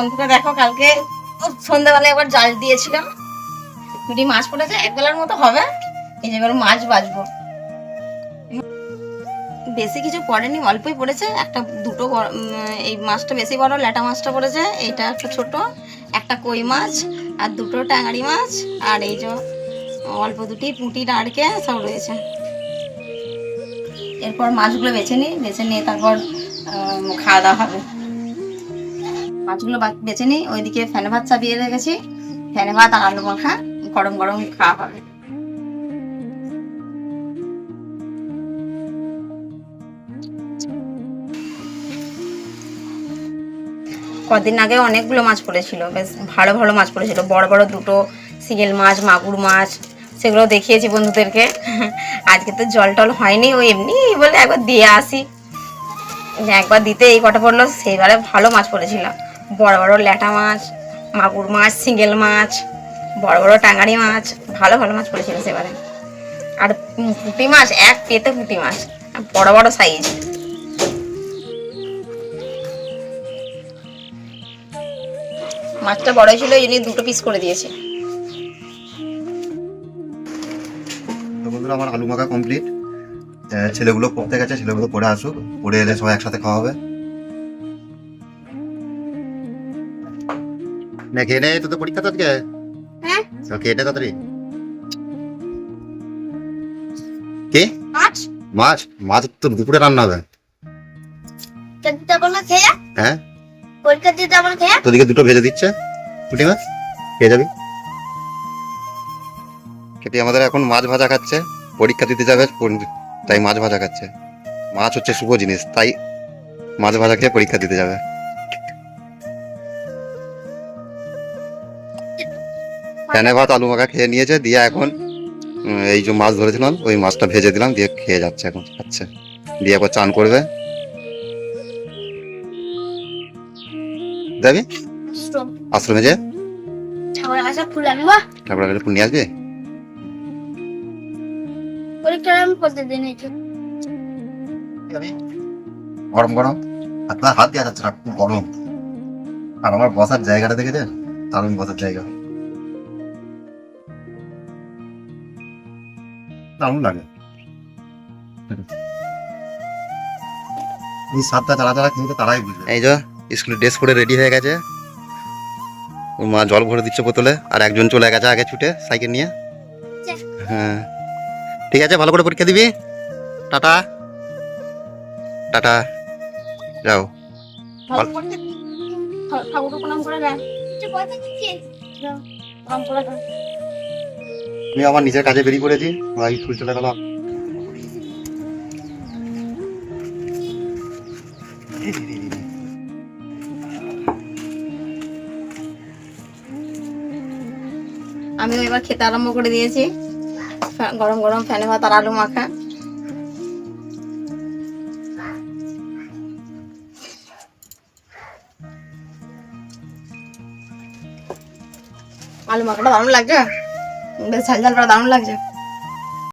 বন্ধুরা দেখো, কালকে সন্ধ্যাবেলায় একবার জাল দিয়েছিলাম, দুটি মাছ পড়েছে, এক বেলার মতো হবে। এই যে এবার মাছ বাজবো। বেশি কিছু পড়েনি, অল্পই পড়েছে, একটা দুটো এই মাছটা বেশি বড়, ল্যাটা মাছটা পড়েছে, এইটা একটা ছোট, একটা কই মাছ আর দুটো ট্যাংরারি মাছ, আর এই যে অল্প দুটি পুঁটি নাড়কে সব রয়েছে। এরপর মাছগুলো বেছে নিয়ে তারপর খাওয়া দাওয়া হবে। মাছগুলো বেছে নিই, ওইদিকে ফ্যানে ভাত চাপিয়ে রেখেছি, ফ্যানে ভাত আর আলু মাখা গরম গরম খাওয়া হবে। কদিন আগে অনেকগুলো মাছ পড়েছিল, বেশ ভালো ভালো মাছ পড়েছিল, বড় বড় দুটো শিঙেল মাছ, মাগুর মাছ, সেগুলো দেখিয়েছি বন্ধুদেরকে। আজকে তো জল টল হয়নি, ওই এমনি বলে একবার দিয়ে আসি, একবার দিতে এই কটা পড়লো। সেইবারে ভালো মাছ পড়েছিল, বড় বড় ল্যাটা মাছ, মাগুর মাছ, শিঙেল মাছ, বড় বড় টাঙ্গারি মাছ, ভালো ভালো মাছ পড়েছিল সেবারে। আর পুঁটি মাছ, এক পেতে পুঁটি মাছ, বড় বড় সাইজ। মাছটা বড় ছিল, এই জন্য দুটো পিস করে দিয়েছে। তো বন্ধুরা, আমার আলু মাখা কমপ্লিট। ছেলেগুলো পড়তে গেছে, ছেলেগুলো পড়ে আসুক, পড়ে এলে সবাই একসাথে খাওয়া হবে। না খেয়ে নে, তো পরীক্ষা তো আজকে। হ্যাঁ, খেয়ে নে তাড়াতাড়ি। কে মাছ মাছ মাছ তো দুপুরে রান্না হবে। হ্যাঁ, তোদিকে দুটো ভেজে দিচ্ছে পুঁটি মাছ, খেয়ে যাবি। কেটি আমাদের এখন মাছ ভাজা খাচ্ছে, পরীক্ষা দিতে যাবে তাই মাছ ভাজা খাচ্ছে। মাছ হচ্ছে শুভ জিনিস, তাই মাছ ভাজা খেয়ে পরীক্ষা দিতে যাবে। ফ্যানে ভাত আলু মাখা খেয়ে নিয়েছে, দিয়ে এখন এই যে মাছ ধরেছিলাম ওই মাছটা ভেজে দিলাম, দিয়ে খেয়ে যাচ্ছে, এখন খাচ্ছে, দিয়ে একবার চান করবে। যাবি আশ্রমে, যে ঠাকুরের কাছে ফুল নিয়ে আসবি। গরম গরম হাত দেওয়া যাচ্ছে না, খুব গরম। আর আমার বসার জায়গাটা দেখেছে, দারুণ বসার জায়গা, দারুণ লাগে। এই সাতটা যারা খেয়েছে তারাই বুঝবে। এই যে স্কুলের ড্রেস পরে রেডি হয়ে গেছে, ওর মা জল ভরে দিচ্ছে বোতলে, আর একজন চলে গেছে আগে ছুটে সাইকেল নিয়ে। হ্যাঁ ঠিক আছে, ভালো করে পরীক্ষা দিবি। টাটা টাটা, যাও। আমি আমার নিজের কাজে বেরিয়ে পড়েছি, স্কুল চলে গেল। আমি এবার খেতে আরম্ভ করে দিয়েছি, গরম গরম ফ্যানে ভাত আর আলু মাখা। আলু মাখাটা দারুণ লাগছে, বেশ ঝাল ঝাল করে দারুণ লাগছে।